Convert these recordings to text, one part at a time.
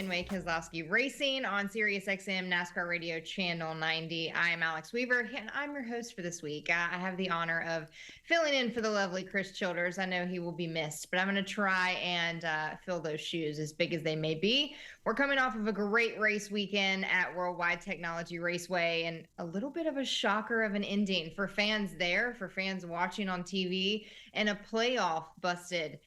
Fenway Keselowski Racing on SiriusXM NASCAR Radio Channel 90. I am Alex Weaver, and I'm your host for this week. I have the honor of filling in for the lovely Chris Childers. I know he will be missed, but I'm going to try and fill those shoes, as big as they may be. We're coming off of a great race weekend at Worldwide Technology Raceway, and a little bit of a shocker of an ending for fans there, for fans watching on TV, and a playoff busted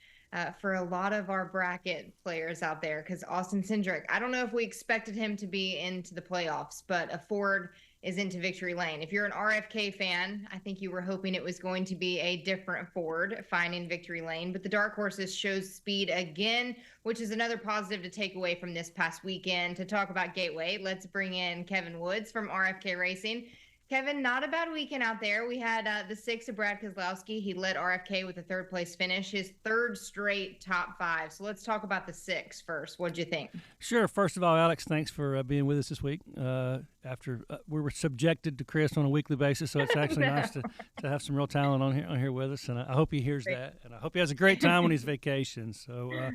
for a lot of our bracket players out there, because Austin Cindric, I don't know if we expected him to be into the playoffs, but a Ford is into victory lane. If you're an RFK fan, I think you were hoping it was going to be a different Ford finding victory lane, but the Dark Horses shows speed again, which is another positive to take away from this past weekend. To talk about Gateway, let's bring in Kevin Woods from RFK Racing. Kevin, not a bad weekend out there. We had the 6 of Brad Keselowski. He led RFK with a third-place finish, his third straight top 5. So let's talk about the 6 first. What'd you think? Sure. First of all, Alex, thanks for being with us this week. After we were subjected to Chris on a weekly basis, so it's actually nice to have some real talent on here with us, and I hope he hears that, and I hope he has a great time on his vacation. So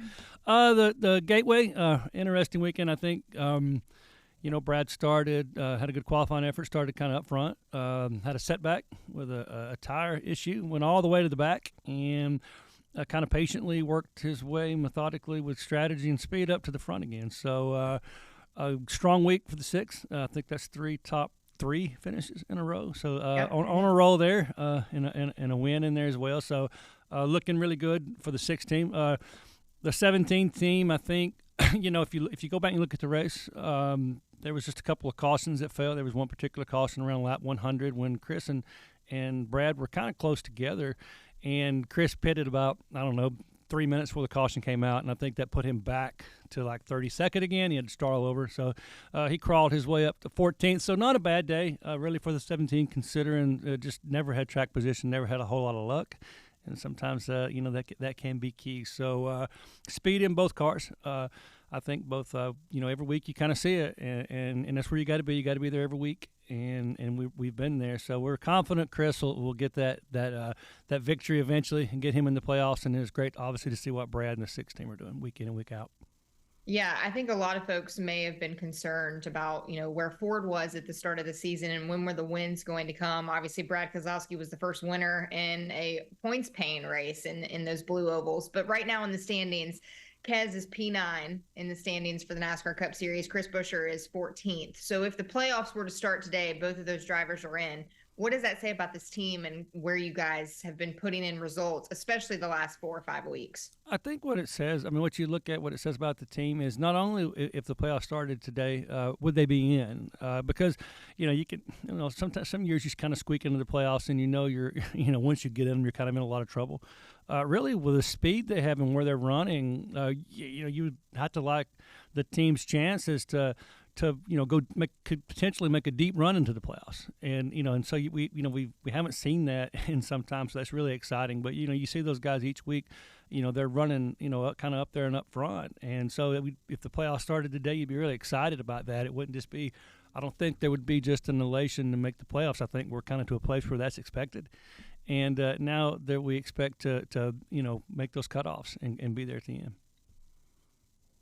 the Gateway, interesting weekend, I think. Brad started, had a good qualifying effort, started kind of up front, had a setback with a tire issue, went all the way to the back, and kind of patiently worked his way methodically with strategy and speed up to the front again. So a strong week for the 6. I think that's top 3 finishes in a row. So on a roll there, and a win in there as well. So looking really good for the 6 team. The 17 team, I think, if you go back and look at the race, there was just a couple of cautions that failed. There was one particular caution around lap 100 when Chris and Brad were kind of close together, and Chris pitted about, 3 minutes before the caution came out, and I think that put him back to like 32nd again. He had to start all over, so he crawled his way up to 14th. So not a bad day, really, for the 17, considering just never had track position, never had a whole lot of luck. And sometimes, that can be key. So speed in both cars. I think both, every week you kind of see it, and that's where you got to be. You got to be there every week, and we've been there. So we're confident Chris will get that victory eventually and get him in the playoffs. And it's great, obviously, to see what Brad and the 6 team are doing week in and week out. Yeah, I think a lot of folks may have been concerned about, where Ford was at the start of the season and when were the wins going to come. Obviously, Brad Keselowski was the first winner in a points paying race in those blue ovals. But right now in the standings, Kez is P9 in the standings for the NASCAR Cup Series. Chris Buescher is 14th. So if the playoffs were to start today, both of those drivers are in. What does that say about this team and where you guys have been putting in results, especially the last 4 or 5 weeks? I think what it says, what you look at, what it says about the team is not only if the playoffs started today, would they be in? Because, you can, sometimes some years you just kind of squeak into the playoffs and you're, once you get in them, you're kind of in a lot of trouble. Really, with the speed they have and where they're running, you would have to like the team's chances to could potentially make a deep run into the playoffs, and so we haven't seen that in some time, so that's really exciting. But you see those guys each week, they're running kind of up there and up front, and so if the playoffs started today, you'd be really excited about that. It wouldn't just be, I don't think there would be just an elation to make the playoffs. I think we're kind of to a place where that's expected, and now that we expect to make those cutoffs and be there at the end.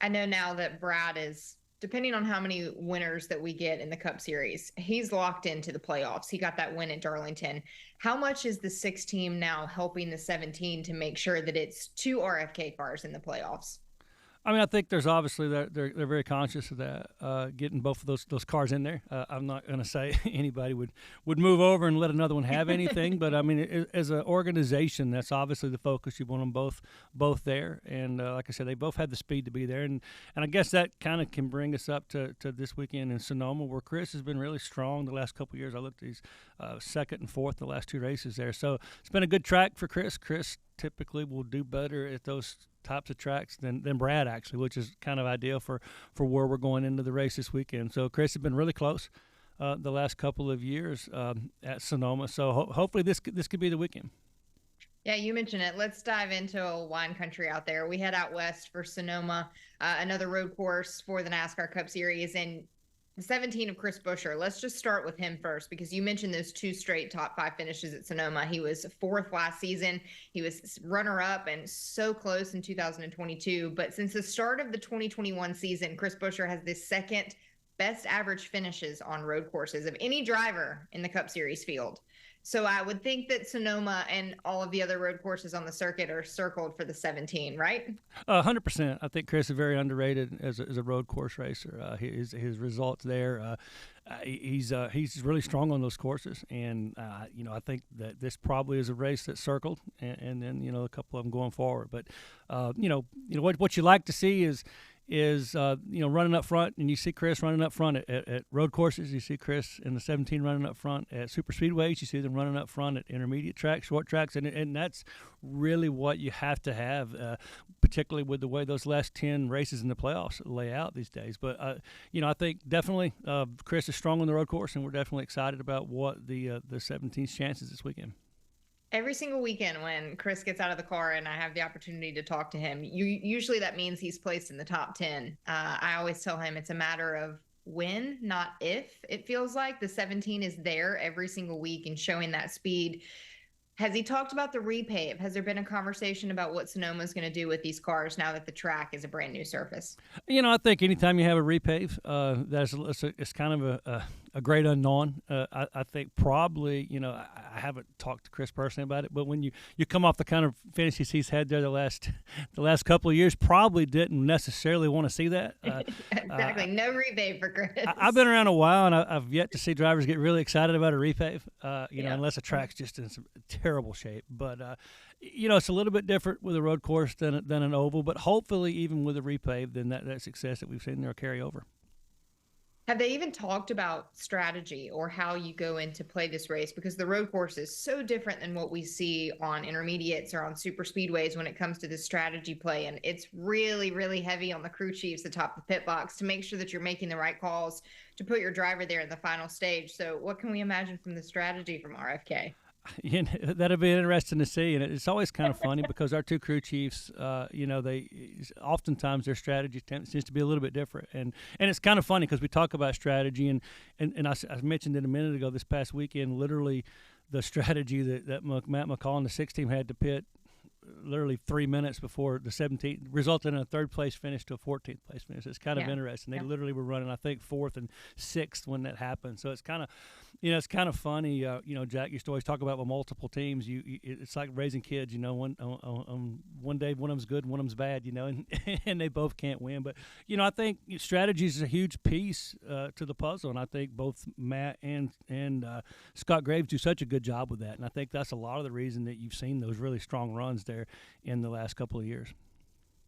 I know now that Brad is, depending on how many winners that we get in the Cup Series, he's locked into the playoffs. He got that win at Darlington. How much is the 6 team now helping the 17 to make sure that it's 2 RFK cars in the playoffs? I think there's obviously they're very conscious of that, getting both of those cars in there. I'm not going to say anybody would move over and let another one have anything, but as an organization, that's obviously the focus. You want them both there, and like I said, they both had the speed to be there, and I guess that kind of can bring us up to this weekend in Sonoma, where Chris has been really strong the last couple of years. I looked at these 2nd and 4th the last 2 races there, so it's been a good track for Chris. Chris typically will do better at those types of tracks than Brad, actually, which is kind of ideal for where we're going into the race this weekend. So Chris has been really close the last couple of years at Sonoma. So hopefully this could be the weekend. Yeah, you mentioned it. Let's dive into a wine country out there. We head out west for Sonoma, another road course for the NASCAR Cup Series, and The 17 of Chris Buescher. Let's just start with him first, because you mentioned those 2 straight top 5 finishes at Sonoma. He was 4th last season. He was runner-up and so close in 2022. But since the start of the 2021 season, Chris Buescher has the 2nd best average finishes on road courses of any driver in the Cup Series field. So I would think that Sonoma and all of the other road courses on the circuit are circled for the 17, right? 100%. I think Chris is very underrated as a road course racer. His results there, he's really strong on those courses, and I think that this probably is a race that's circled, and then a couple of them going forward. But what you like to see is running up front, and you see Chris running up front at road courses. You see Chris in the 17 running up front at super speedways. You see them running up front at intermediate tracks, short tracks, and that's really what you have to have, particularly with the way those last 10 races in the playoffs lay out these days. But I think definitely Chris is strong on the road course, and we're definitely excited about what the 17's chances this weekend. Every single weekend when Chris gets out of the car and I have the opportunity to talk to him, usually that means he's placed in the top 10. I always tell him it's a matter of when, not if. It feels like the 17 is there every single week and showing that speed. Has he talked about the repave? Has there been a conversation about what Sonoma is going to do with these cars now that the track is a brand new surface? I think anytime you have a repave, it's kind of a great unknown. I think probably, I haven't talked to Chris personally about it, but when you come off the kind of finishes he's had there the last couple of years, probably didn't necessarily want to see that. Exactly. No repave for Chris. I've been around a while, and I've yet to see drivers get really excited about a repave, unless a track's just in some terrible shape. But it's a little bit different with a road course than an oval, but hopefully even with a repave, then that success that we've seen there will carry over. Have they even talked about strategy or how you go in to play this race? Because the road course is so different than what we see on intermediates or on super speedways when it comes to the strategy play. And it's really, really heavy on the crew chiefs atop the pit box to make sure that you're making the right calls to put your driver there in the final stage. So what can we imagine from the strategy from RFK? That'll be interesting to see, and it's always kind of funny because our 2 crew chiefs, they oftentimes their strategy tends to be a little bit different, and it's kind of funny because we talk about strategy, and I mentioned it a minute ago. This past weekend, literally, the strategy that Matt McCall and the 6 team had to pit literally 3 minutes before the 17th resulted in a 3rd place finish to a 14th place finish. It's kind of interesting. They literally were running, I think, 4th and 6th when that happened. So it's kind of, it's kind of funny. Jack used to always talk about with multiple teams. It's like raising kids. One day one of them's good, one of them's bad. And they both can't win. But I think strategy is a huge piece to the puzzle, and I think both Matt and Scott Graves do such a good job with that. And I think that's a lot of the reason that you've seen those really strong runs there in the last couple of years.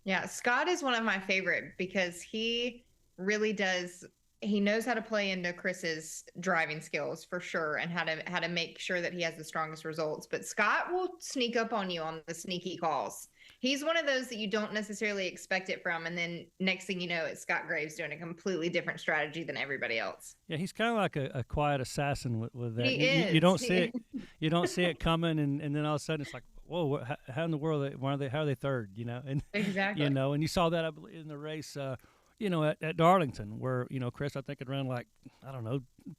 Yeah, Scott is one of my favorite because he really does. He knows how to play into Chris's driving skills for sure, and how to make sure that he has the strongest results. But Scott will sneak up on you on the sneaky calls. He's one of those that you don't necessarily expect it from, and then next thing you know, it's Scott Graves doing a completely different strategy than everybody else. Yeah, he's kind of like a quiet assassin with that. He is. You don't see it. You don't see it coming, and then all of a sudden it's like, whoa, how in the world? How are they 3rd? And exactly. And you saw that I believe in the race. At Darlington, where, Chris, I think, had run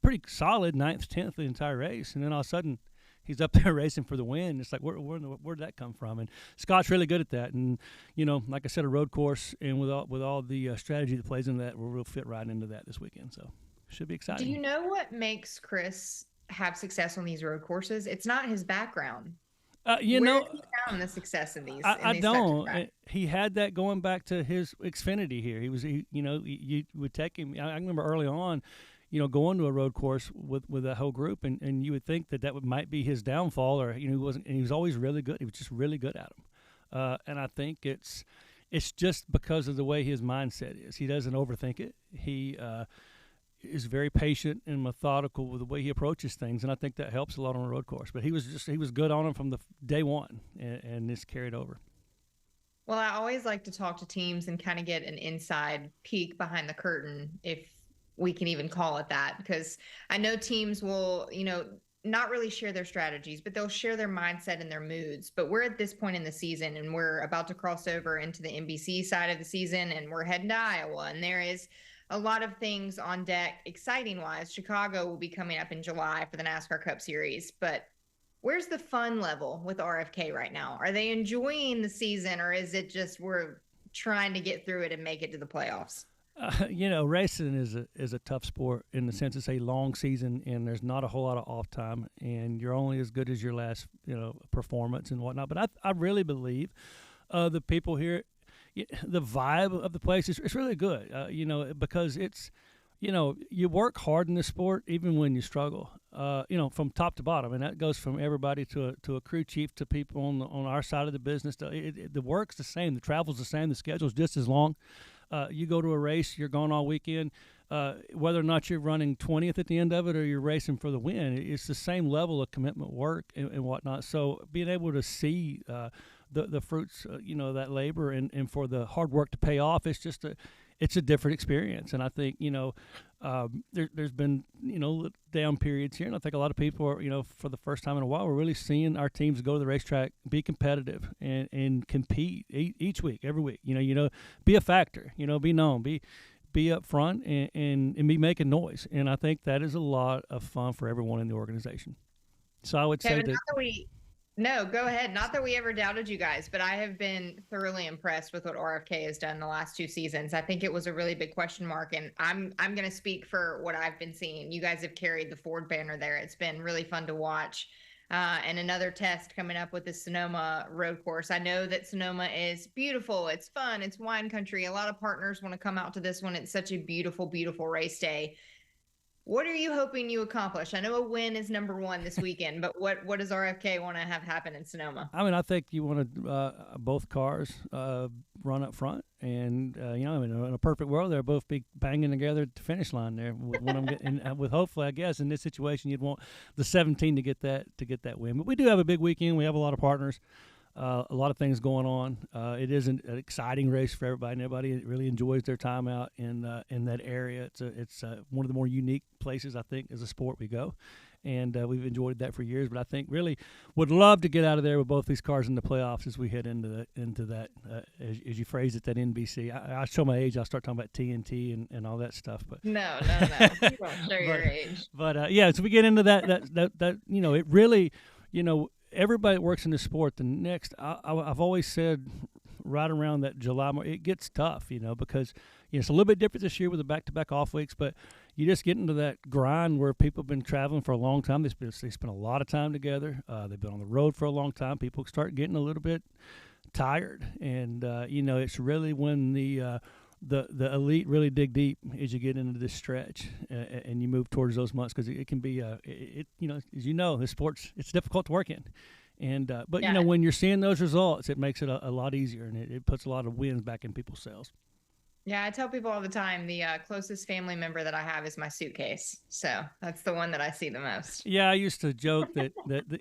pretty solid 9th, 10th the entire race. And then all of a sudden, he's up there racing for the win. It's like, where'd that come from? And Scott's really good at that. And, like I said, a road course, and with all the strategy that plays into that, we'll fit right into that this weekend. So should be exciting. Do you know what makes Chris have success on these road courses? It's not his background. Where have you found the success in these? I don't. He had that going back to his Xfinity here. You would take him. I remember early on, going to a road course with that whole group, and you would think that might be his downfall, or he wasn't. And he was always really good. He was just really good at them. And I think it's just because of the way his mindset is. He doesn't overthink it. He is very patient and methodical with the way he approaches things, and I think that helps a lot on a road course. But he was good on them from the day one, and this carried over. Well, I always like to talk to teams and kind of get an inside peek behind the curtain, if we can even call it that, because I know teams will, not really share their strategies, but they'll share their mindset and their moods. But we're at this point in the season, and we're about to cross over into the NBC side of the season, and we're heading to Iowa, and there is a lot of things on deck, exciting wise. Chicago will be coming up in July for the NASCAR Cup Series, but where's the fun level with RFK right now? Are they enjoying the season, or is it just we're trying to get through it and make it to the playoffs? Racing is a tough sport in the sense it's a long season and there's not a whole lot of off time, and you're only as good as your last performance and whatnot. But I really believe the people here, the vibe of the place is it's really good. Because it's you work hard in this sport even when you struggle. From top to bottom, and that goes from everybody to a crew chief to people on our side of the business. The work's the same, the travel's the same, the schedule's just as long. You go to a race, you're gone all weekend. Whether or not you're running 20th at the end of it or you're racing for the win, it's the same level of commitment, work, and whatnot. So being able to see the fruits, that labor and for the hard work to pay off, it's a different experience. And I think, there's been, down periods here. And I think a lot of people are, for the first time in a while, we're really seeing our teams go to the racetrack, be competitive and compete each week, every week, be a factor, be known, be up front and be making noise. And I think that is a lot of fun for everyone in the organization. So I would Kevin, say that. No, go ahead. Not that we ever doubted you guys, but I have been thoroughly impressed with what RFK has done the last 2 seasons. I think it was a really big question mark, and I'm going to speak for what I've been seeing. You guys have carried the Ford banner there. It's been really fun to watch. And another test coming up with the Sonoma road course. I know that Sonoma is beautiful. It's fun. It's wine country. A lot of partners want to come out to this one. It's such a beautiful, beautiful race day. What are you hoping you accomplish? I know a win is number one this weekend, but what does RFK want to have happen in Sonoma? I mean, I think you want both cars run up front, and in a perfect world, they'll both be banging together at the finish line there. When I'm getting, with hopefully, I guess in this situation, you'd want the 17 to get that win. But we do have a big weekend. We have a lot of partners. A lot of things going on. It is an exciting race for everybody, and everybody really enjoys their time out in that area. It's one of the more unique places, I think, as a sport we go, and we've enjoyed that for years. But I think really would love to get out of there with both these cars in the playoffs as we head into that as you phrased it, that NBC. I show my age. I'll start talking about TNT and all that stuff. But no, you won't show your age. But as we get into that it really everybody that works in this sport, I've always said right around that July mark, it gets tough, because it's a little bit different this year with the back-to-back off weeks, but you just get into that grind where people have been traveling for a long time. They spend a lot of time together. They've been on the road for a long time. People start getting a little bit tired, and it's really when the elite really dig deep as you get into this stretch and you move towards those months, because it can be this sport's it's difficult to work in, and but when you're seeing those results, it makes it a lot easier, and it puts a lot of wins back in people's cells. Yeah, I tell people all the time the closest family member that I have is my suitcase, so that's the one that I see the most. Yeah, I used to joke that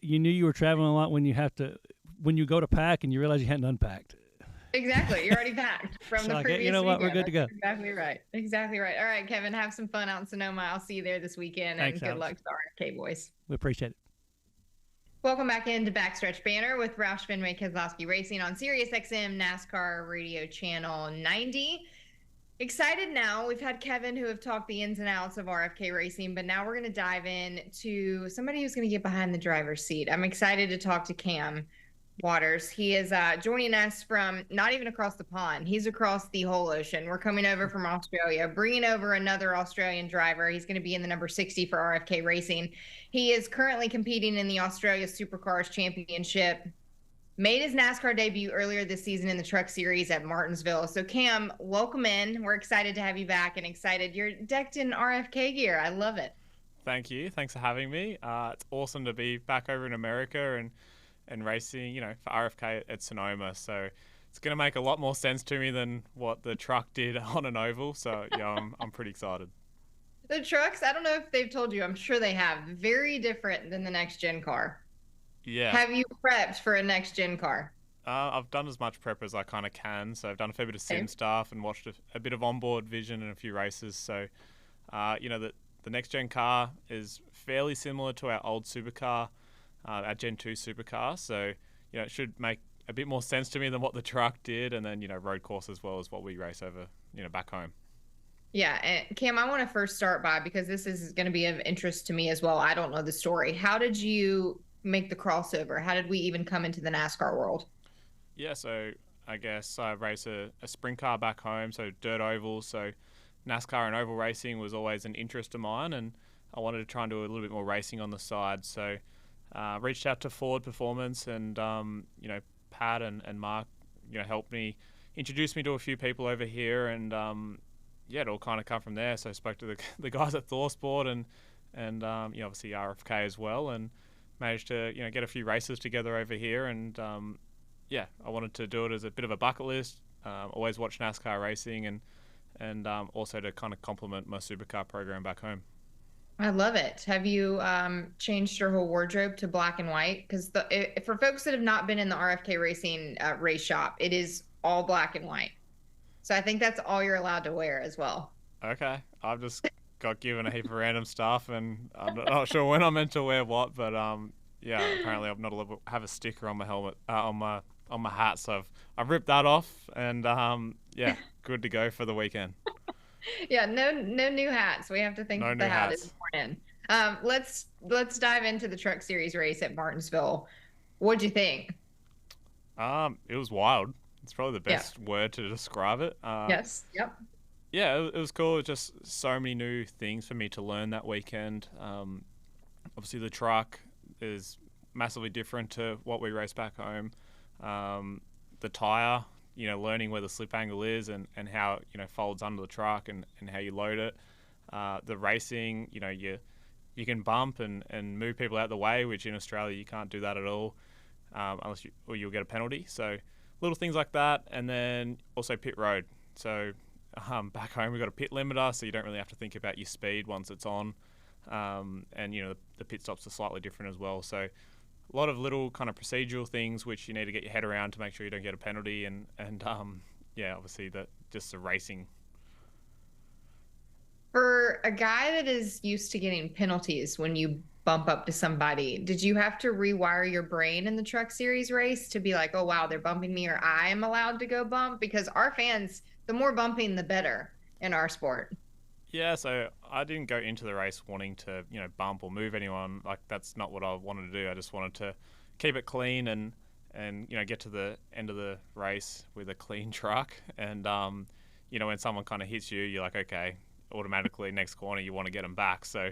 you knew you were traveling a lot when you go to pack and you realize you hadn't unpacked. Exactly. You're already packed from the previous You know what? weekend. We're good to go. Exactly right. Exactly right. All right, Kevin, have some fun out in Sonoma. I'll see you there this weekend. Thanks, and good Alex. luck to the RFK boys. We appreciate it. Welcome back into Backstretch Banter with Roush Fenway Keselowski Racing on SiriusXM NASCAR Radio Channel 90. Excited now. We've had Kevin who have talked the ins and outs of RFK Racing, but now we're going to dive in to somebody who's going to get behind the driver's seat. I'm excited to talk to Cam Waters. He is joining us from not even across the pond. He's across the whole ocean. We're coming over from Australia, bringing over another Australian driver. He's going to be in the number 60 for RFK Racing. He is currently competing in the Australia Supercars Championship. Made his NASCAR debut earlier this season in the Truck Series at Martinsville. So, Cam, welcome in. We're excited to have you back and excited. You're decked in RFK gear. I love it. Thank you. Thanks for having me. It's awesome to be back over in America and racing, for RFK at Sonoma. So it's going to make a lot more sense to me than what the truck did on an oval. So, I'm pretty excited. The trucks, I don't know if they've told you. I'm sure they have. Very different than the next-gen car. Yeah. Have you prepped for a next-gen car? I've done as much prep as I kind of can. So I've done a fair bit of sim stuff and watched a bit of onboard vision and a few races. So, the next-gen car is fairly similar to our old supercar, our Gen 2 supercar. So, it should make a bit more sense to me than what the truck did. And then, road course as well as what we race over, back home. Yeah, and Cam, I want to first start by, because this is going to be of interest to me as well. I don't know the story. How did you make the crossover? How did we even come into the NASCAR world? Yeah, so I guess I race a sprint car back home, so dirt ovals. So NASCAR and oval racing was always an interest of mine, and I wanted to try and do a little bit more racing on the side. So reached out to Ford Performance, and Pat and Mark, helped me, introduced me to a few people over here, and yeah, it all kind of come from there. So I spoke to the guys at ThorSport and obviously RFK as well, and managed to get a few races together over here, and yeah, I wanted to do it as a bit of a bucket list. Always watch NASCAR racing, and also to kind of complement my supercar program back home. I love it. Have you changed your whole wardrobe to black and white? Because for folks that have not been in the RFK Racing race shop, it is all black and white. So I think that's all you're allowed to wear as well. Okay, I've just got given a heap of random stuff, and I'm not sure when I'm meant to wear what, but yeah, apparently I'm not allowed to have a sticker on my helmet, on my hat, so I've ripped that off, and yeah, good to go for the weekend. Yeah, no new hats. We have to think No that new the hat hats. is worn in. Let's dive into the Truck Series race at Martinsville. What'd you think? It was wild. It's probably the Yeah. best word to describe it. Yes. Yep. Yeah, it was cool. It was just so many new things for me to learn that weekend. Obviously, the truck is massively different to what we race back home. The tire, learning where the slip angle is, and how it, folds under the truck, and how you load it. The racing, you can bump and move people out the way, which in Australia you can't do that at all, unless or you'll get a penalty. So little things like that, and then also pit road. So back home we've got a pit limiter, so you don't really have to think about your speed once it's on, and the pit stops are slightly different as well. So a lot of little kind of procedural things which you need to get your head around to make sure you don't get a penalty, and yeah, obviously that just the racing. For a guy that is used to getting penalties when you bump up to somebody, did you have to rewire your brain in the Truck Series race to be like, oh, wow, they're bumping me, or I am allowed to go bump? Because our fans, the more bumping, the better in our sport. Yeah, so I didn't go into the race wanting to, bump or move anyone. Like that's not what I wanted to do. I just wanted to keep it clean and get to the end of the race with a clean truck. And when someone kind of hits you, you're like, okay, automatically next corner you want to get them back. So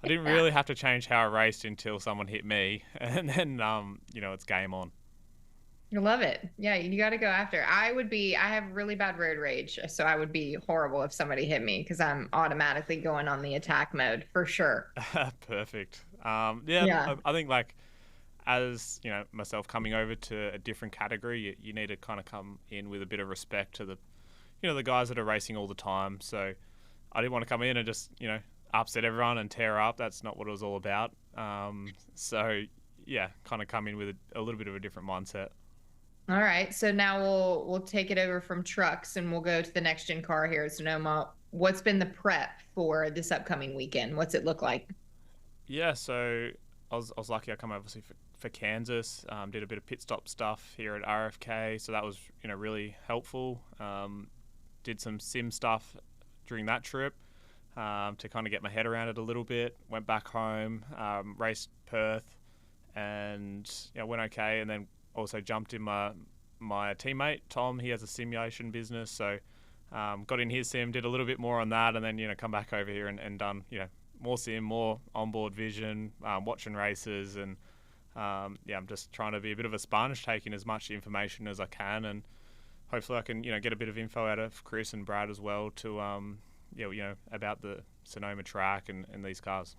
I didn't really have to change how I raced until someone hit me, and then it's game on. I love it. Yeah, you got to go after. I have really bad road rage, so I would be horrible if somebody hit me because I'm automatically going on the attack mode for sure. Perfect. Yeah, Yeah. I think like as myself coming over to a different category, you need to kind of come in with a bit of respect to the guys that are racing all the time. So I didn't want to come in and just upset everyone and tear up. That's not what it was all about. So yeah, kind of come in with a little bit of a different mindset. All right. So now we'll take it over from trucks and we'll go to the next gen car here at Sonoma. What's been the prep for this upcoming weekend? What's it look like? Yeah, so I was lucky. I come obviously for Kansas. Did a bit of pit stop stuff here at RFK, so that was really helpful. Did some sim stuff during that trip to kind of get my head around it a little bit. Went back home, raced Perth, and went okay. And then also jumped in my teammate Tom. He has a simulation business, so got in his sim, did a little bit more on that, and then come back over here and done more sim, more onboard vision, watching races, and yeah, I'm just trying to be a bit of a sponge, taking as much information as I can, and hopefully I can get a bit of info out of Chris and Brad as well to about the Sonoma track and these cars.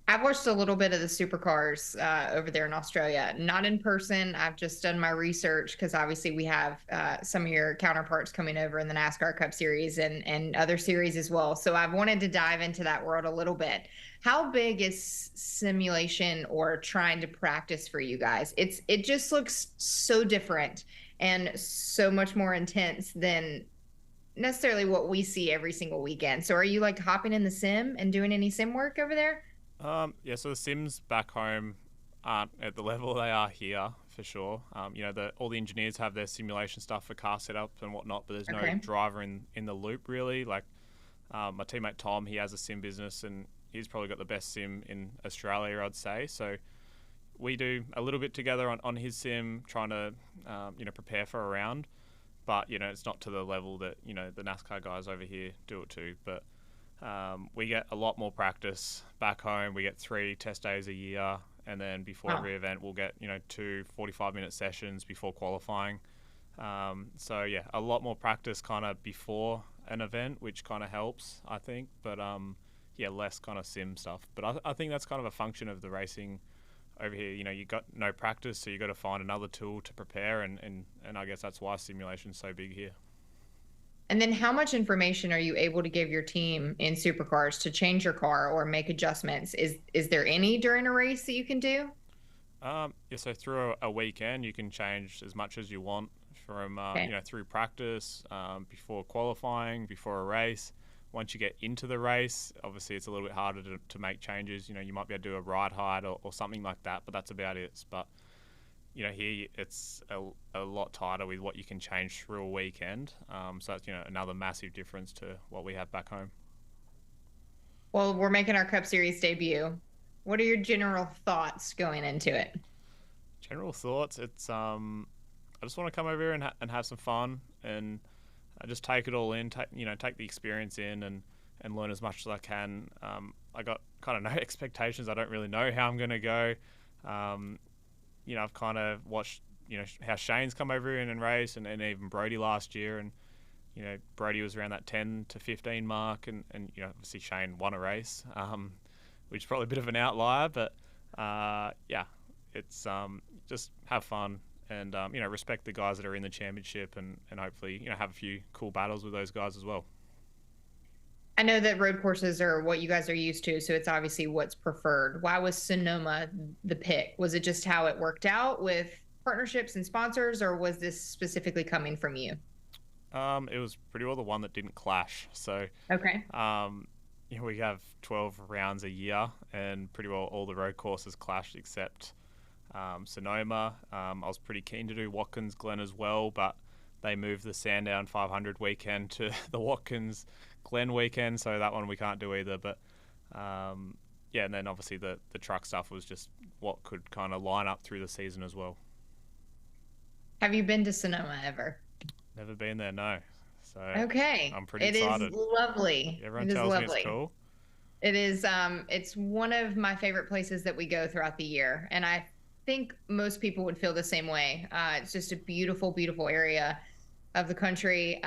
I've watched a little bit of the Supercars over there in Australia, not in person. I've just done my research because obviously we have some of your counterparts coming over in the NASCAR Cup Series and other series as well. So I've wanted to dive into that world a little bit. How big is simulation or trying to practice for you guys? It just looks so different and so much more intense than necessarily what we see every single weekend. So are you like hopping in the sim and doing any sim work over there? Yeah, so the sims back home aren't at the level they are here for sure. All the engineers have their simulation stuff for car setup and whatnot, but there's no Okay. driver in the loop really. Like my teammate Tom, he has a sim business and he's probably got the best sim in Australia, I'd say. So we do a little bit together on his sim, trying to prepare for a round, but it's not to the level that the NASCAR guys over here do it to. But we get a lot more practice back home. We get 3 test days a year, and then before every event we'll get 2 45-minute sessions before qualifying. So yeah, a lot more practice kind of before an event, which kind of helps, I think. But less kind of sim stuff. But I think that's kind of a function of the racing over here. You got no practice, so you got to find another tool to prepare, and I guess that's why simulation's so big here. And then how much information are you able to give your team in Supercars to change your car or make adjustments? Is there any during a race that you can do? So through a weekend, you can change as much as you want from through practice, before qualifying, before a race. Once you get into the race, obviously it's a little bit harder to make changes. You might be able to do a ride height or something like that, but that's about it. But here it's a lot tighter with what you can change through a weekend. So that's another massive difference to what we have back home. Well, we're making our Cup Series debut. What are your general thoughts going into it? General thoughts, it's I just want to come over here and have some fun and just take it all in, take the experience in and learn as much as I can. I got kind of no expectations. I don't really know how I'm going to go. I've kind of watched, how Shane's come over here and race and even Brody last year. And, Brody was around that 10 to 15 mark. And obviously Shane won a race, which is probably a bit of an outlier. But, it's just have fun. And, respect the guys that are in the championship and hopefully, have a few cool battles with those guys as well. I know that road courses are what you guys are used to, so it's obviously what's preferred. Why was Sonoma the pick? Was it just how it worked out with partnerships and sponsors, or was this specifically coming from you? It was pretty well the one that didn't clash. So, Okay. we have 12 rounds a year and pretty well all the road courses clashed except Sonoma. I was pretty keen to do Watkins Glen as well, but they moved the Sandown 500 weekend to the Watkins Glen weekend, so that one we can't do either. But and then obviously the truck stuff was just what could kind of line up through the season as well. Have you been to Sonoma ever? Never been there, no. So okay, I'm pretty excited. It is lovely. Everyone tells me it's cool. It is. It's one of my favorite places that we go throughout the year, and I think most people would feel the same way. It's just a beautiful, beautiful area of the country.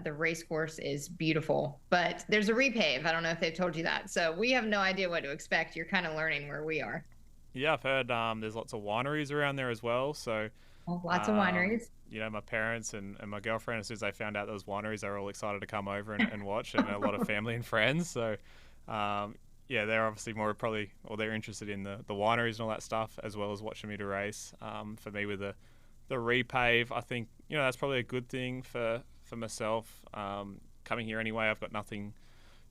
The race course is beautiful, but there's a repave. I don't know if they've told you that. So we have no idea what to expect. You're kind of learning where we are. Yeah, I've heard there's lots of wineries around there as well. So lots of wineries. My parents and my girlfriend, as soon as they found out those wineries, they were all excited to come over and watch, and a lot of family and friends. So they're obviously they're interested in the wineries and all that stuff, as well as watching me to race. For me, with the repave, I think that's probably a good thing for myself. Coming here anyway, I've got nothing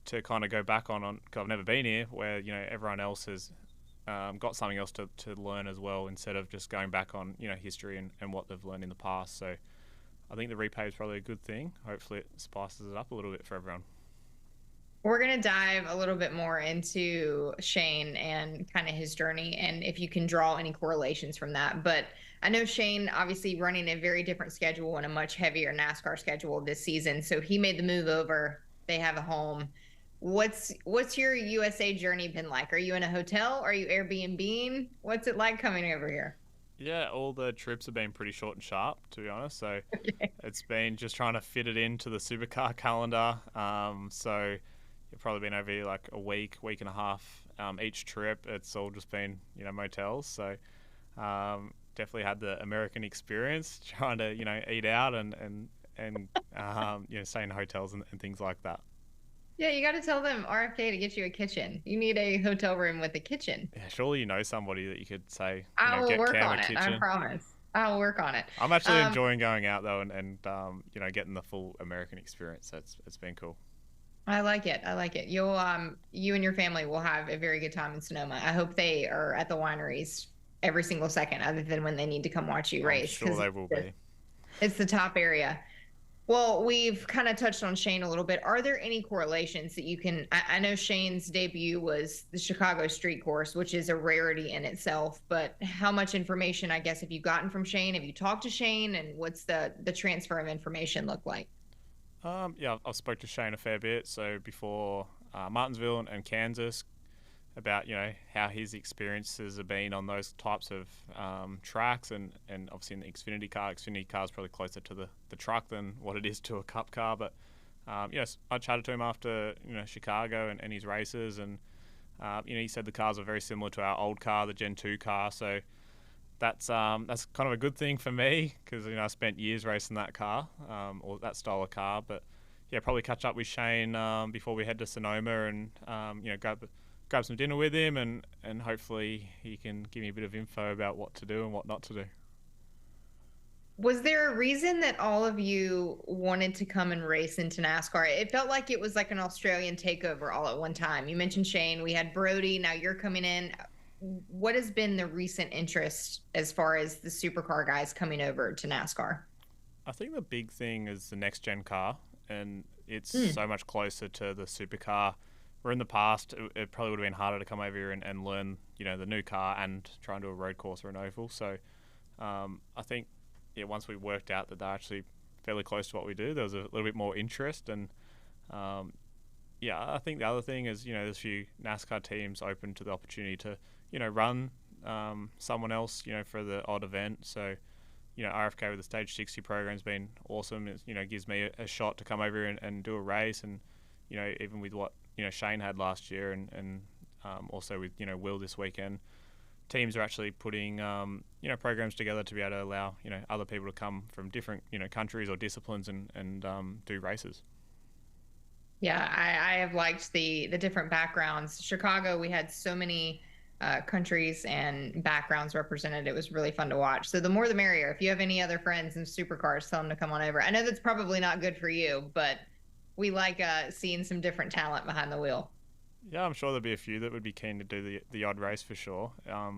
to kind of go back on because I've never been here. Where everyone else has got something else to learn as well, instead of just going back on history and what they've learned in the past. So I think the repave is probably a good thing. Hopefully it spices it up a little bit for everyone. We're going to dive a little bit more into Shane and kind of his journey, and if you can draw any correlations from that. But I know Shane obviously running a very different schedule and a much heavier NASCAR schedule this season. So he made the move over. They have a home. What's your USA journey been like? Are you in a hotel? Are you Airbnb-ing? What's it like coming over here? Yeah, all the trips have been pretty short and sharp, to be honest. So It's been just trying to fit it into the Supercar calendar. So you've probably been over here like a week and a half each trip. It's all just been motels. So definitely had the American experience, trying to eat out and stay in hotels and things like that. Yeah, you got to tell them RFK to get you a kitchen. You need a hotel room with a kitchen. Yeah, surely you know somebody that you could say, I will work on it. kitchen. I promise. I'll work on it. I'm actually enjoying going out though, and getting the full American experience. So it's been cool. I like it. You'll you and your family will have a very good time in Sonoma. I hope they are at the wineries every single second, other than when they need to come watch you I'm race. sure they will be. It's the top area. Well, we've kind of touched on Shane a little bit. Are there any correlations that you can? I know Shane's debut was the Chicago Street Course, which is a rarity in itself. But how much information, I guess, have you gotten from Shane? Have you talked to Shane, and what's the transfer of information look like? Yeah, I've spoke to Shane a fair bit. So before Martinsville and Kansas, about how his experiences have been on those types of tracks, and obviously in the Xfinity car is probably closer to the truck than what it is to a Cup car. But yes, I chatted to him after Chicago and his races, and he said the cars are very similar to our old car, the Gen 2 car. So that's kind of a good thing for me, because I spent years racing that car, or that style of car. But yeah, probably catch up with Shane before we head to Sonoma, and grab some dinner with him, and hopefully he can give me a bit of info about what to do and what not to do. Was there a reason that all of you wanted to come and race into NASCAR? It felt like it was like an Australian takeover all at one time. You mentioned Shane, we had Brody, now you're coming in. What has been the recent interest as far as the supercar guys coming over to NASCAR? I think the big thing is the next gen car, and it's so much closer to the supercar. Where in the past, it probably would have been harder to come over here and learn, the new car and try and do a road course or an oval. So I think, once we worked out that they're actually fairly close to what we do, there was a little bit more interest. And I think the other thing is, there's a few NASCAR teams open to the opportunity to, run someone else, for the odd event. So, RFK with the Stage 60 program's been awesome. It, gives me a shot to come over here and do a race. And, even with what, Shane had last year, and also with Will this weekend, teams are actually putting programs together to be able to allow other people to come from different countries or disciplines and do races. Yeah, I have liked the different backgrounds. Chicago, we had so many countries and backgrounds represented. It was really fun to watch. So the more the merrier. If you have any other friends in supercars, tell them to come on over. I know that's probably not good for you, but we like seeing some different talent behind the wheel. Yeah, I'm sure there'll be a few that would be keen to do the odd race for sure. I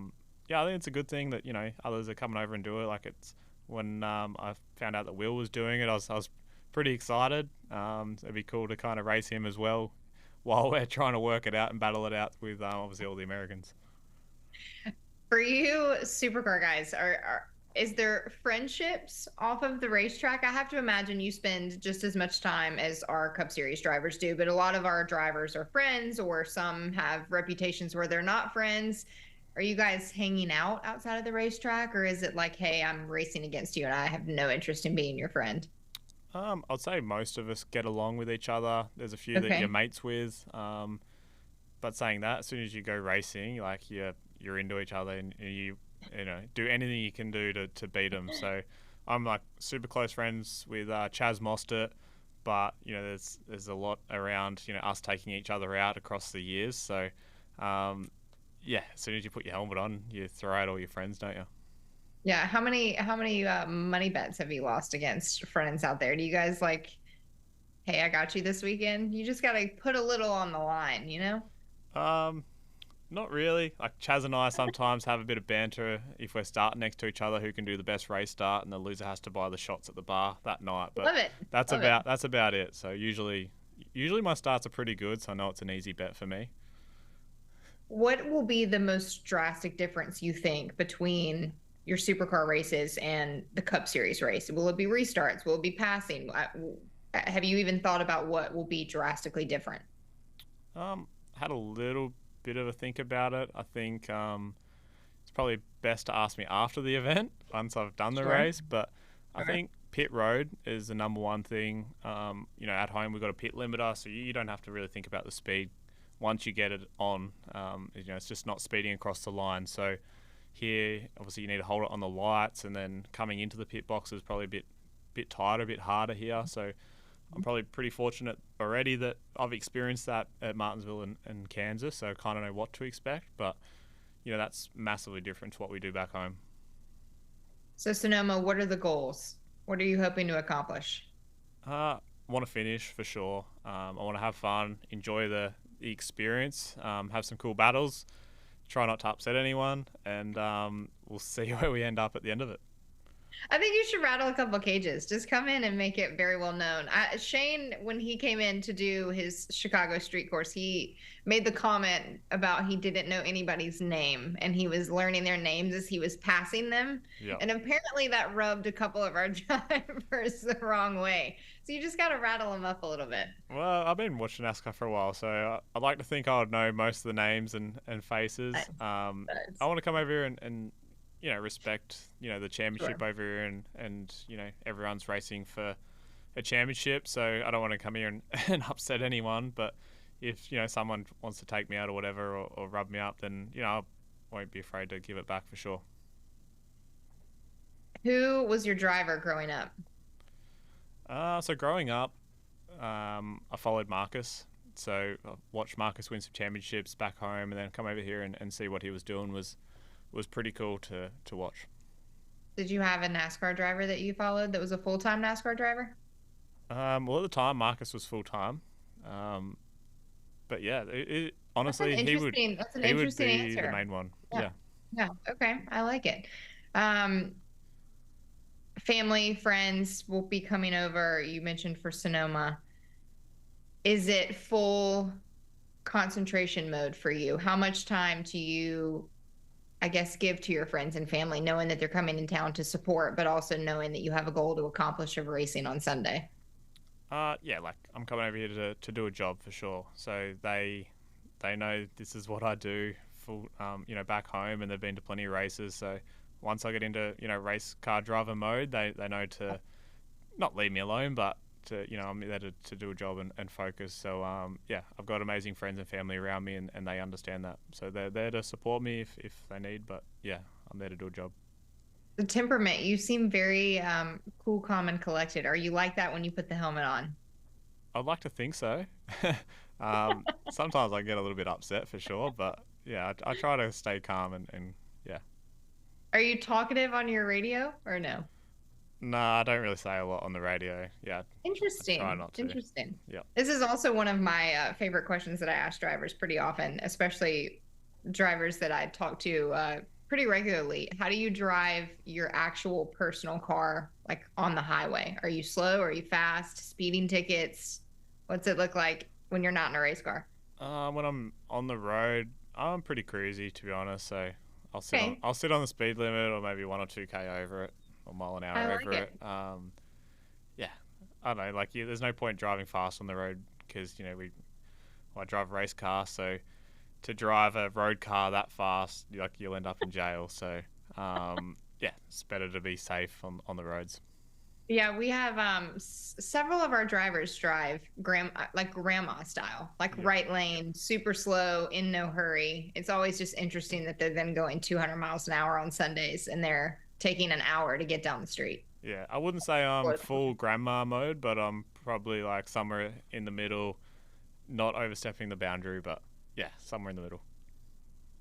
think it's a good thing that others are coming over and do it. Like, it's when I found out that Will was doing it, I was pretty excited. It'd be cool to kind of race him as well while we're trying to work it out and battle it out with obviously all the Americans. For you, supercar guys, is there friendships off of the racetrack? I have to imagine you spend just as much time as our Cup Series drivers do, but a lot of our drivers are friends, or some have reputations where they're not friends. Are you guys hanging out outside of the racetrack, or is it like, hey, I'm racing against you and I have no interest in being your friend? I'd say most of us get along with each other. There's a few that you're mates with. But saying that, as soon as you go racing, you're into each other, and you do anything you can do to beat them. So I'm like super close friends with Chaz Mostert, but there's a lot around us taking each other out across the years. So as soon as you put your helmet on, you throw out all your friends, don't you? Yeah. How many money bets have you lost against friends out there? Do you guys like, hey, I got you this weekend? You just got to put a little on the line, Not really. Like, Chaz and I sometimes have a bit of banter if we're starting next to each other, who can do the best race start, and the loser has to buy the shots at the bar that night. But Love it. That's about it. So usually my starts are pretty good, so I know it's an easy bet for me. What will be the most drastic difference, you think, between your supercar races and the Cup Series race? Will it be restarts? Will it be passing? Have you even thought about what will be drastically different? Had a little bit of a think about it. I think it's probably best to ask me after the event once I've done the race. But I think pit road is the number one thing. At home we've got a pit limiter, so you don't have to really think about the speed once you get it on. It's just not speeding across the line. So here, obviously, you need to hold it on the lights, and then coming into the pit box is probably a bit tighter, a bit harder here. So I'm probably pretty fortunate already that I've experienced that at Martinsville and Kansas, so I kind of know what to expect. But, that's massively different to what we do back home. So, Sonoma, what are the goals? What are you hoping to accomplish? I want to finish for sure. I want to have fun, enjoy the experience, have some cool battles, try not to upset anyone, and we'll see where we end up at the end of it. I think you should rattle a couple cages. Just come in and make it very well known. Shane, when he came in to do his Chicago street course, he made the comment about he didn't know anybody's name and he was learning their names as he was passing them. Yep. And apparently that rubbed a couple of our drivers the wrong way. So you just got to rattle them up a little bit. Well, I've been watching NASCAR for a while, so I'd like to think I would know most of the names and faces. I want to come over here and respect, the championship over here and, everyone's racing for a championship. So I don't want to come here and upset anyone. But if, someone wants to take me out or whatever or rub me up, then, I won't be afraid to give it back for sure. Who was your driver growing up? So growing up, I followed Marcus. So I watched Marcus win some championships back home and then come over here and see what he was doing was pretty cool to watch. Did you have a NASCAR driver that you followed that was a full-time NASCAR driver? Well, at the time, Marcus was full-time. But yeah, honestly, he would be answer. the main one. Yeah. Okay. I like it. Family, friends will be coming over. You mentioned for Sonoma. Is it full concentration mode for you? How much time do you, I guess, give to your friends and family, knowing that they're coming in town to support, but also knowing that you have a goal to accomplish of racing on Sunday? Like I'm coming over here to do a job for sure. So they know this is what I do full, back home, and they've been to plenty of races. So once I get into, race car driver mode, they know to not leave me alone, but to, I'm there to do a job and focus. So, I've got amazing friends and family around me and they understand that. So they're there to support me if they need, but yeah, I'm there to do a job. The temperament, you seem very cool, calm, and collected. Are you like that when you put the helmet on? I'd like to think so. Sometimes I get a little bit upset for sure, but yeah, I try to stay calm and yeah. Are you talkative on your radio or no? No, I don't really say a lot on the radio. Yeah. Interesting. I try not to. Interesting. Yeah. This is also one of my favorite questions that I ask drivers pretty often, especially drivers that I talk to pretty regularly. How do you drive your actual personal car, like on the highway? Are you slow? Are you fast? Speeding tickets? What's it look like when you're not in a race car? When I'm on the road, I'm pretty cruisy, to be honest. So I'll sit on the speed limit or maybe 1 or 2K over it. A mile an hour over it. I don't know. Like, there's no point driving fast on the road because I drive a race car, so to drive a road car that fast, you'll end up in jail. So, it's better to be safe on the roads. Yeah, we have several of our drivers drive grandma style, right lane, super slow, in no hurry. It's always just interesting that they're then going 200 miles an hour on Sundays and they're taking an hour to get down the street. Yeah, I wouldn't say I'm full grandma mode, but I'm probably like somewhere in the middle, not overstepping the boundary, but yeah, somewhere in the middle.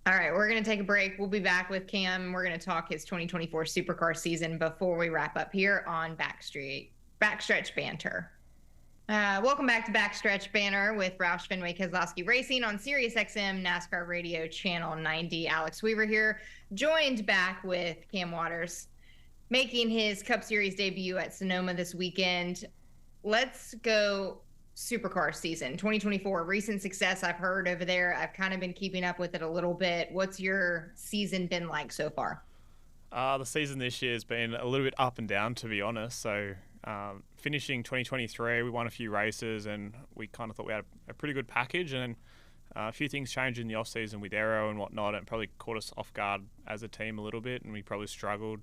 All right, we're going to take a break. We'll be back with Cam. We're going to talk his 2024 Supercar season before we wrap up here on Backstretch Banter. Welcome back to Backstretch Banter with Roush Fenway Keselowski Racing on SiriusXM NASCAR Radio Channel 90. Alex Weaver here, joined back with Cam Waters, making his Cup Series debut at Sonoma this weekend. Let's go Supercar season 2024. Recent success I've heard over there. I've kind of been keeping up with it a little bit. What's your season been like so far? The season this year has been a little bit up and down, to be honest. So finishing 2023, we won a few races and we kind of thought we had a pretty good package, and a few things changed in the off season with aero and whatnot, and probably caught us off guard as a team a little bit, and we probably struggled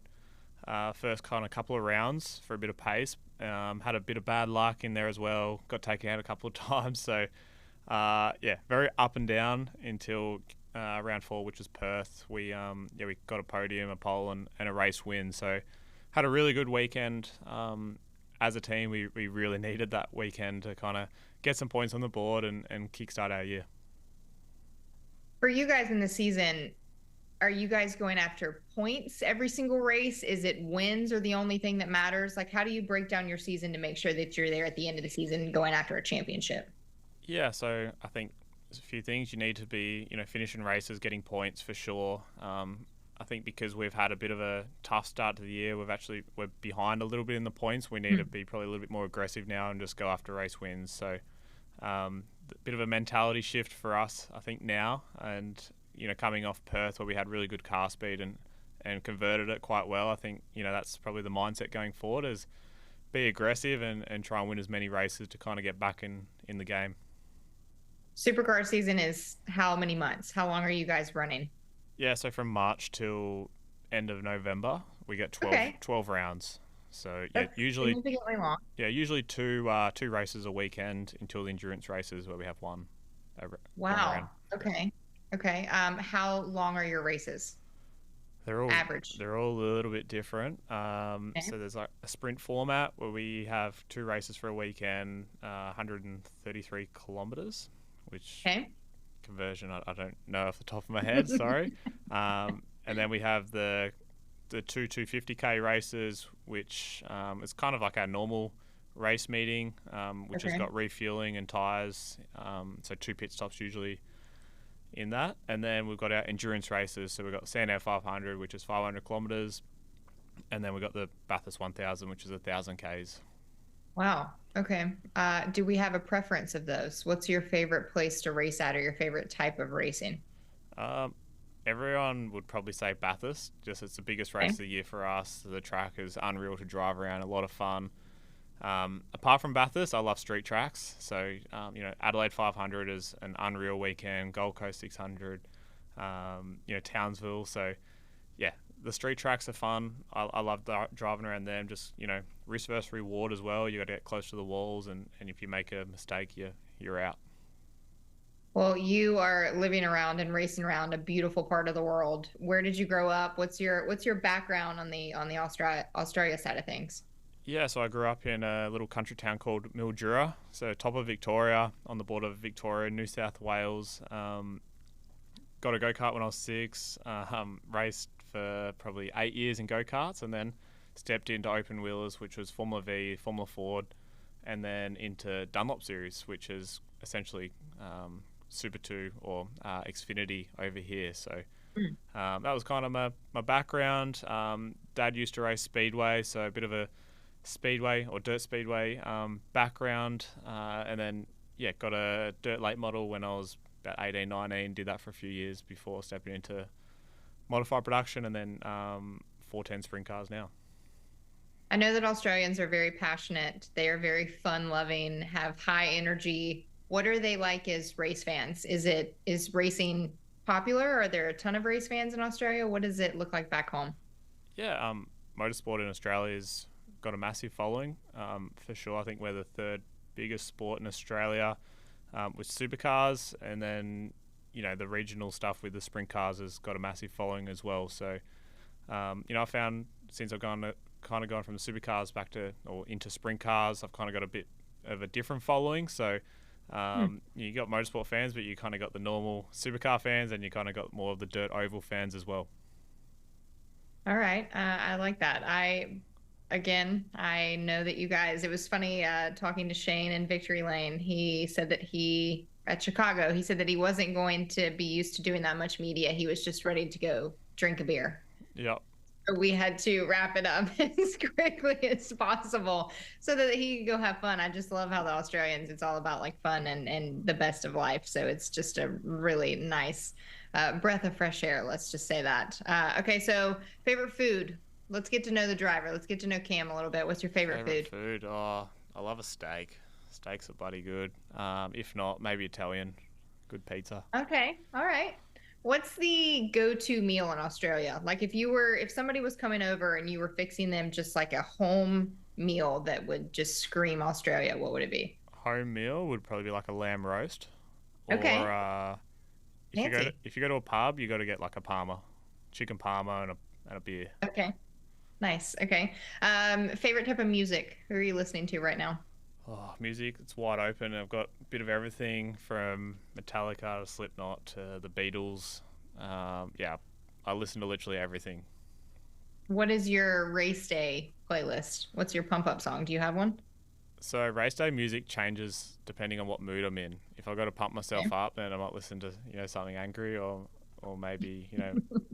first kind of couple of rounds for a bit of pace. Had a bit of bad luck in there as well, got taken out a couple of times. So very up and down until round 4, which was Perth. We got a podium, a pole, and a race win. So had a really good weekend. As a team, we really needed that weekend to kind of get some points on the board and kickstart our year. For you guys in the season, are you guys going after points every single race? Is it wins are the only thing that matters? Like, how do you break down your season to make sure that you're there at the end of the season going after a championship? Yeah, so I think a few things. You need to be, finishing races, getting points for sure. I think because we've had a bit of a tough start to the year, we're behind a little bit in the points. We need to be probably a little bit more aggressive now and just go after race wins. So a bit of a mentality shift for us, I think, now. And, coming off Perth where we had really good car speed and converted it quite well, I think, that's probably the mindset going forward is be aggressive and try and win as many races to kind of get back in the game. Supercar season is how many months? How long are you guys running? Yeah, so from March till end of November, we get 12 rounds. So yeah, That's usually significantly long. Yeah, usually two races a weekend until the endurance races where we have one. Wow. Okay. How long are your races? They're all average. They're all a little bit different. So there's like a sprint format where we have 2 races for a weekend, 133 kilometers, which conversion I don't know off the top of my head. Sorry. And then we have the 250k races, which is kind of like our normal race meeting, which has got refueling and tires. So 2 pit stops usually in that. And then we've got our endurance races. So we've got Sandown 500, which is 500 kilometers. And then we've got the Bathurst 1000, which is 1,000 Ks. Wow. Okay. Do we have a preference of those? What's your favorite place to race at or your favorite type of racing? Everyone would probably say Bathurst. Just it's the biggest race of the year for us. The track is unreal to drive around, a lot of fun. Apart from Bathurst, I love street tracks. So, Adelaide 500 is an unreal weekend. Gold Coast 600, Townsville. So, yeah, the street tracks are fun. I love driving around them. Just, risk versus reward as well. You got to get close to the walls, and if you make a mistake, you're out. Well, you are living around and racing around a beautiful part of the world. Where did you grow up? What's your background on the Australia side of things? Yeah, so I grew up in a little country town called Mildura, so top of Victoria, on the border of Victoria, New South Wales. Got a go-kart when I was 6, raced for probably 8 years in go-karts, and then stepped into open wheelers, which was Formula V, Formula Ford, and then into Dunlop Series, which is essentially Super 2 or Xfinity over here. So that was kind of my background. Dad used to race speedway, so a bit of a speedway or dirt speedway background, and then got a dirt late model when I was about 18, 19, did that for a few years before stepping into modified production, and then 410 sprint cars now. I know that Australians are very passionate. They are very fun-loving, have high energy. What are they like as race fans? Is racing popular? Are there a ton of race fans in Australia? What does it look like back home? Yeah, motorsport in Australia has got a massive following, for sure. I think we're the 3rd biggest sport in Australia, with supercars, and then the regional stuff with the sprint cars has got a massive following as well. So I found since I've gone from the supercars back to or into sprint cars, I've kind of got a bit of a different following. So you got motorsport fans, but you kind of got the normal supercar fans, and you kind of got more of the dirt oval fans as well. All right. I like that. I know that you guys, it was funny talking to Shane in Victory Lane. He said that at Chicago, he said that he wasn't going to be used to doing that much media. He was just ready to go drink a beer. Yep. So we had to wrap it up as quickly as possible so that he could go have fun. I just love how the Australians, it's all about like fun and the best of life. So it's just a really nice breath of fresh air. Let's just say that. Okay. So favorite food. Let's get to know the driver. Let's get to know Cam a little bit. What's your favorite food? Oh, I love a steak. Steaks are bloody good. If not, maybe Italian. Good pizza. Okay. All right. What's the go-to meal in Australia? Like if somebody was coming over and you were fixing them just like a home meal that would just scream Australia, what would it be? Home meal would probably be like a lamb roast. Okay. Or if you go to a pub, you got to get like a parma, chicken parma and a beer. Okay. Nice. Okay. Favorite type of music? Who are you listening to right now? Oh, music, it's wide open. I've got a bit of everything from Metallica to Slipknot to the Beatles. I listen to literally everything. What is your race day playlist? What's your pump up song? Do you have one? So race day music changes depending on what mood I'm in. If if I got to pump myself up, then I might listen to something angry, or maybe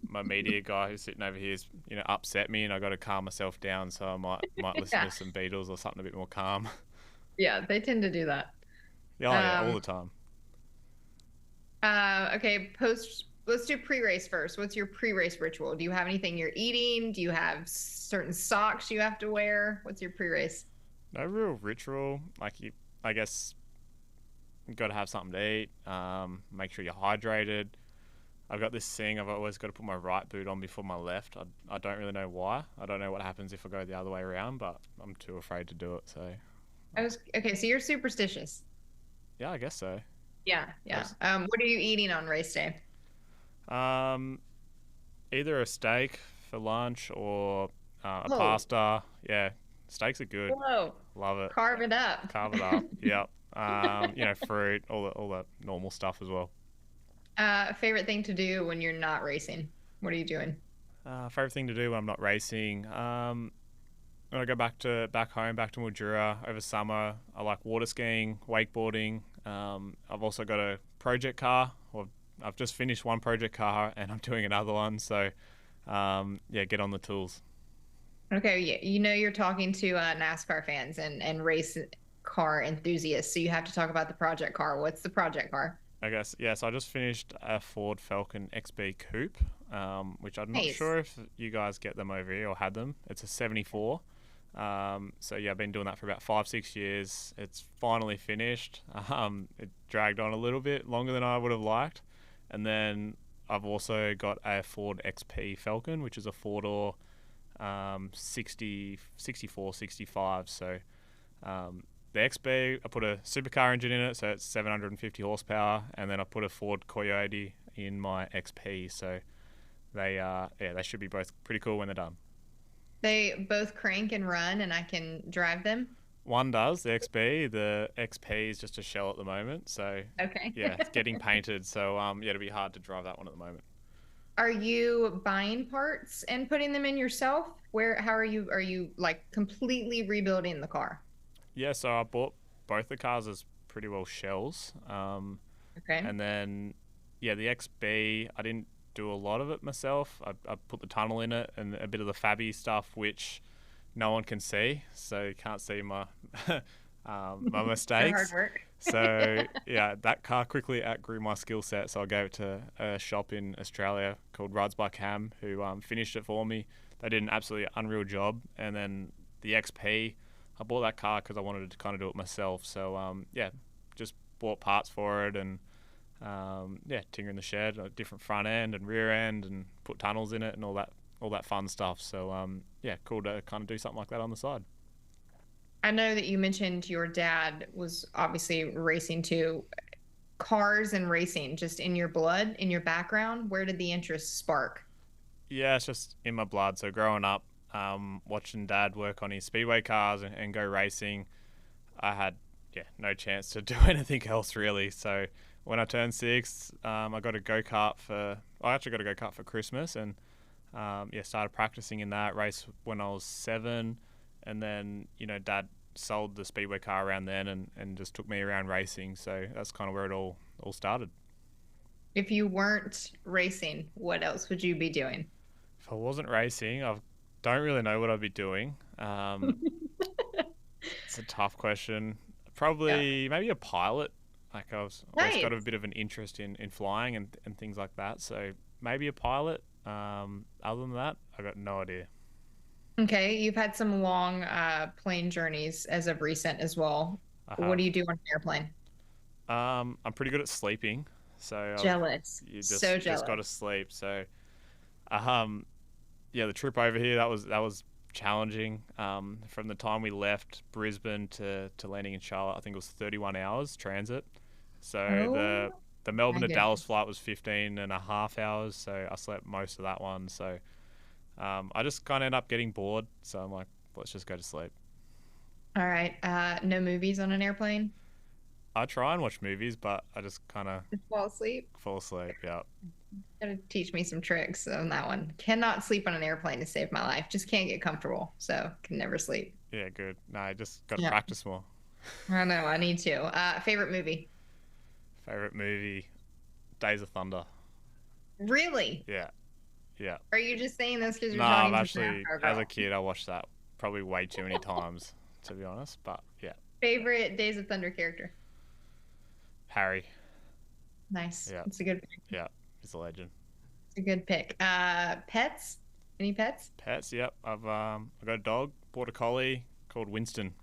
my media guy who's sitting over here is upset me, and I got to calm myself down. So I might listen to some Beatles or something a bit more calm. Yeah, they tend to do that. Yeah, all the time. Okay, let's do pre-race first. What's your pre-race ritual? Do you have anything you're eating? Do you have certain socks you have to wear? What's your pre-race? No real ritual. I guess you got to have something to eat. Make sure you're hydrated. I've got this thing. I've always got to put my right boot on before my left. I don't really know why. I don't know what happens if I go the other way around, but I'm too afraid to do it. So. Okay, so you're superstitious. Yeah, I guess so. Yeah. What are you eating on race day? Either a steak for lunch or a pasta. Yeah, steaks are good. Whoa. Love it. Carve it up. Yep. Fruit, all the normal stuff as well. Favorite thing to do when you're not racing? What are you doing? Favorite thing to do when I'm not racing? When I go back home, back to Mildura over summer, I like water skiing, wakeboarding. I've also got a project car. I've just finished one project car and I'm doing another one. So, get on the tools. Okay, you're talking to NASCAR fans and race car enthusiasts, so you have to talk about the project car. What's the project car? I guess, yeah, so I just finished a Ford Falcon XB Coupe, which I'm not Nice. sure if you guys get them over here or had them. It's a 74. So yeah, I've been doing that for about 5-6 years. It's finally finished. It dragged on a little bit longer than I would have liked. And then I've also got a Ford XP Falcon, which is a four-door 64, 65. So the XB, I put a supercar engine in it, so it's 750 horsepower, and then I put a Ford Coyote in my XP. So they should be both pretty cool when they're done. They both crank and run, and I can drive them. One does, the XB. The XP is just a shell at the moment. So Okay. yeah, it's getting painted. So it'll be hard to drive that one at the moment. Are you buying parts and putting them in yourself? How are you like completely rebuilding the car? Yeah, so I bought both the cars as pretty well shells. Okay. And then the XB, I didn't do a lot of it myself. I put the tunnel in it and a bit of the fabby stuff, which no one can see, so you can't see my my mistakes. Hard work. So yeah, that car quickly outgrew my skill set, so I gave it to a shop in Australia called Ruds by Cam, who finished it for me. They did an absolutely unreal job. And then the XP, I bought that car because I wanted to kind of do it myself. So just bought parts for it and tinker in the shed, a different front end and rear end, and put tunnels in it and all that fun stuff. So cool to kind of do something like that on the side. I know that you mentioned your dad was obviously racing too. Cars and racing, just in your blood, in your background, where did the interest spark? Yeah, it's just in my blood. So growing up, watching Dad work on his speedway cars and go racing, I had no chance to do anything else really. So when I turned 6, I got a go-kart for Christmas, and started practicing in that race when I was 7, and then Dad sold the speedway car around then and just took me around racing. So that's kind of where it all started. If you weren't racing, what else would you be doing? If I wasn't racing, I don't really know what I'd be doing. It's a tough question. Probably maybe a pilot. Like I've always got a bit of an interest in flying and things like that. So maybe a pilot. Other than that, I got no idea. Okay, you've had some long plane journeys as of recent as well. What do you do on an airplane? I'm pretty good at sleeping. So Jealous. So jealous. Just got to sleep. So, the trip over here that was challenging. From the time we left Brisbane to landing in Charlotte, I think it was 31 hours transit. So the Melbourne to Dallas flight was 15 and a half hours. So I slept most of that one. So I just kind of end up getting bored. So I'm like, let's just go to sleep. All right. No movies on an airplane? I try and watch movies, but I just kind of fall asleep. Yeah. Gotta teach me some tricks on that one. Cannot sleep on an airplane to save my life. Just can't get comfortable, so can never sleep. Yeah, good. No, I just got to practice more. I know. I need to. Favorite movie? Favorite movie, Days of Thunder. Really? Yeah. Yeah. Are you just saying this because you're No, talking I've to actually, NASCAR as girl? a kid, I watched that probably way too many times, to be honest. But yeah, Favorite Days of Thunder character? Harry. Nice. Yeah. It's a good pick. Yeah. He's a legend. It's a good pick. Pets? Any pets? Pets, yep. I've got a dog, border collie called Winston.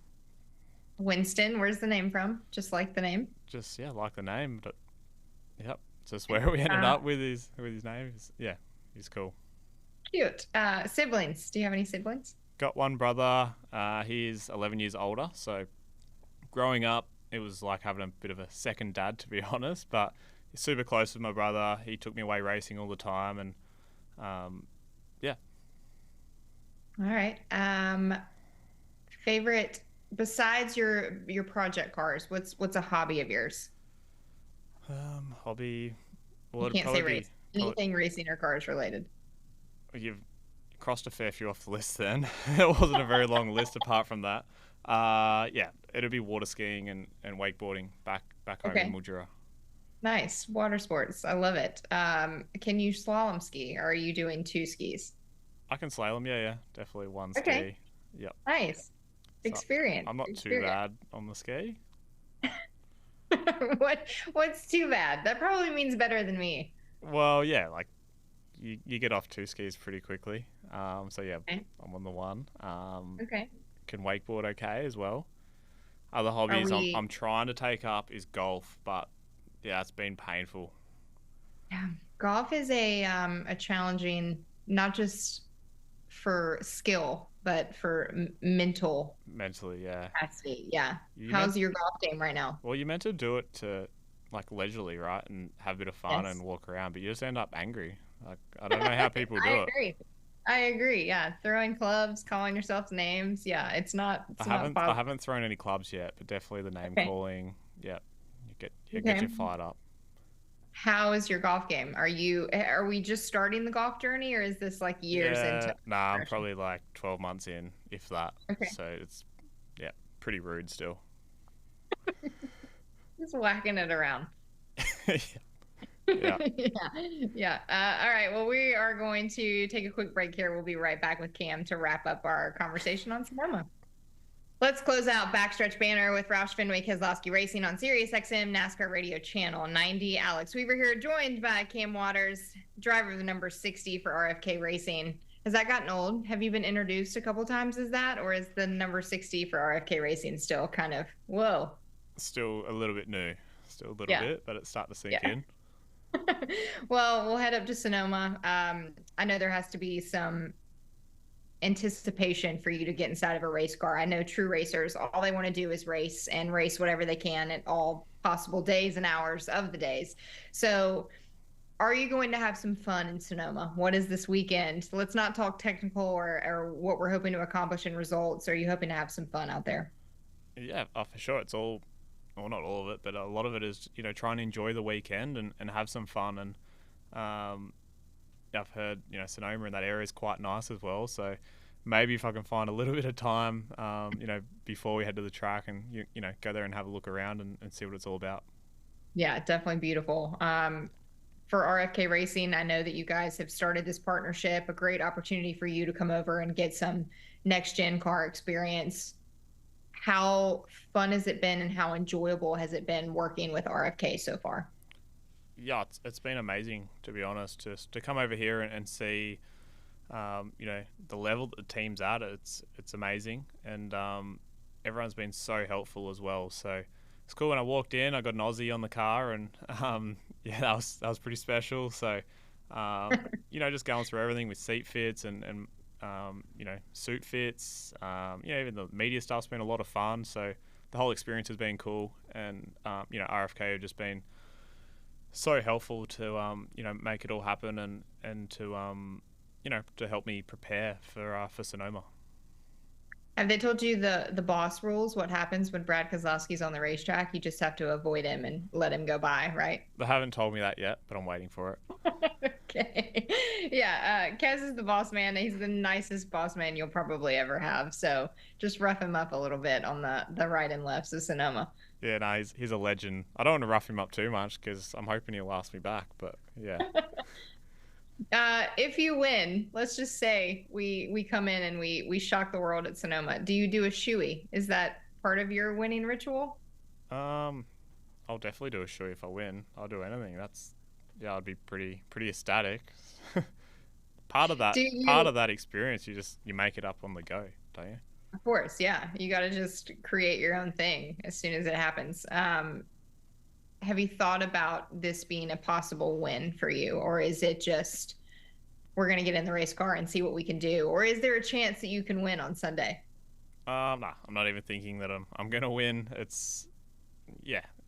Winston, where's the name from? Just like the name. Just yeah, like the name, but yep. Just where we ended up with his name. Yeah, he's cool. Cute. Siblings. Do you have any siblings? Got one brother. He's 11 years older. So growing up, it was like having a bit of a second dad, to be honest. But he's super close with my brother. He took me away racing all the time, and yeah. All right. Favorite besides your project cars, what's a hobby of yours? Hobby. Well, You it'd can't say probably race. Anything racing or cars related. you've crossed a fair few off the list then. It wasn't a very long list apart from that. Yeah, it'd be water skiing and wakeboarding back home in Mildura. Nice. Water sports. I love it. Can you slalom ski? Or are you doing two skis? I can slalom, yeah. Definitely one Okay. ski. Yep. Nice. Experience. I'm not too bad on the ski. What's too bad? That probably means better than me. Well, yeah, like you get off two skis pretty quickly. So yeah, Okay. I'm on the one. Okay. Can wakeboard okay as well. Other hobbies I'm trying to take up is golf, but yeah, it's been painful. Yeah. Golf is a challenging, not just for skill, but for mental Mentally, yeah. capacity. Yeah. You How's your golf game right now? Well, you meant to do it to like leisurely, right, and have a bit of fun Yes. and walk around, but you just end up angry. Like I don't know how people do I it. agree. I agree. Yeah. Throwing clubs, calling yourself names. Yeah. It's not I haven't thrown any clubs yet, but definitely the name Okay. calling. Yeah, get Okay. you fired up. How is your golf game? Are we just starting the golf journey or is this like years into Nah, I'm progression? probably like 12 months in, if that. Okay. So it's pretty rude still. Just whacking it around. Yeah. Yeah. All right. Well, we are going to take a quick break here. We'll be right back with Cam to wrap up our conversation on Sonoma. Let's close out Backstretch Banter with Roush Fenway Keselowski Racing on Sirius XM NASCAR Radio Channel 90. Alex Weaver here, joined by Cam Waters, driver of the number 60 for RFK Racing. Has that gotten old? Have you been introduced a couple times as that? Or is the number 60 for RFK Racing still kind of, whoa? Still a little bit new. Still a little Yeah. bit, but it's starting to sink in. Well, we'll head up to Sonoma. I know there has to be some anticipation for you to get inside of a race car. I know true racers, all they want to do is race and race whatever they can at all possible days and hours of the days. So are you going to have some fun in Sonoma? What is this weekend? Let's not talk technical or what we're hoping to accomplish in results. Are you hoping to have some fun out there? Yeah, for sure. It's all, well, not all of it, but a lot of it is, trying to enjoy the weekend and have some fun. And I've heard, Sonoma in that area is quite nice as well. So maybe if I can find a little bit of time, before we head to the track and, go there and have a look around and see what it's all about. Yeah, definitely beautiful. For RFK Racing, I know that you guys have started this partnership, a great opportunity for you to come over and get some next-gen car experience. How fun has it been and how enjoyable has it been working with RFK so far? Yeah, it's been amazing, to be honest, just to come over here and see, the level that the team's at. It's amazing, and everyone's been so helpful as well. So it's cool. When I walked in, I got an Aussie on the car, and yeah, that was pretty special. So just going through everything with seat fits and suit fits, even the media stuff's been a lot of fun. So the whole experience has been cool, and RFK have just been so helpful to make it all happen and to to help me prepare for Sonoma. Have they told you the boss rules? What happens when Brad Keselowski's on the racetrack? You just have to avoid him and let him go by, right? They haven't told me that yet, but I'm waiting for it. Okay. Yeah, Kez is the boss man. He's the nicest boss man you'll probably ever have. So just rough him up a little bit on the right and lefts of Sonoma. Yeah, no, he's a legend. I don't want to rough him up too much because I'm hoping he'll ask me back. But yeah. If you win, let's just say we come in and we shock the world at Sonoma. Do you do a shoey? Is that part of your winning ritual? I'll definitely do a shoey if I win. I'll do anything. I'd be pretty ecstatic. Part of that experience, you make it up on the go, don't you? Of course, yeah. You got to just create your own thing as soon as it happens. Have you thought about this being a possible win for you, or is it just we're going to get in the race car and see what we can do, or is there a chance that you can win on Sunday? Nah, I'm not even thinking that I'm going to win.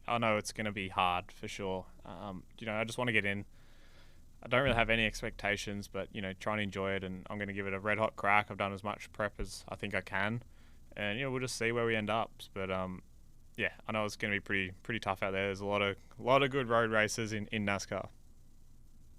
I know it's going to be hard for sure. I just want to get in. I don't really have any expectations, but try and enjoy it, and I'm going to give it a red hot crack. I've done as much prep as I think I can, and we'll just see where we end up. But I know it's going to be pretty tough out there. There's a lot of good road races in NASCAR.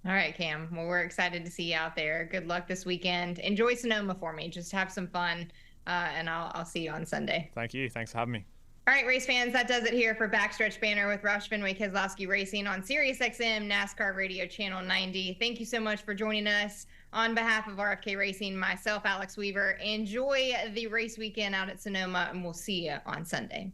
All right, Cam. Well, we're excited to see you out there. Good luck this weekend. Enjoy Sonoma for me. Just have some fun, and I'll see you on Sunday. Thank you. Thanks for having me. All right, race fans, that does it here for Backstretch Banter with Roush Fenway Keselowski Racing on SiriusXM NASCAR Radio Channel 90. Thank you so much for joining us. On behalf of RFK Racing, myself, Alex Weaver, enjoy the race weekend out at Sonoma, and we'll see you on Sunday.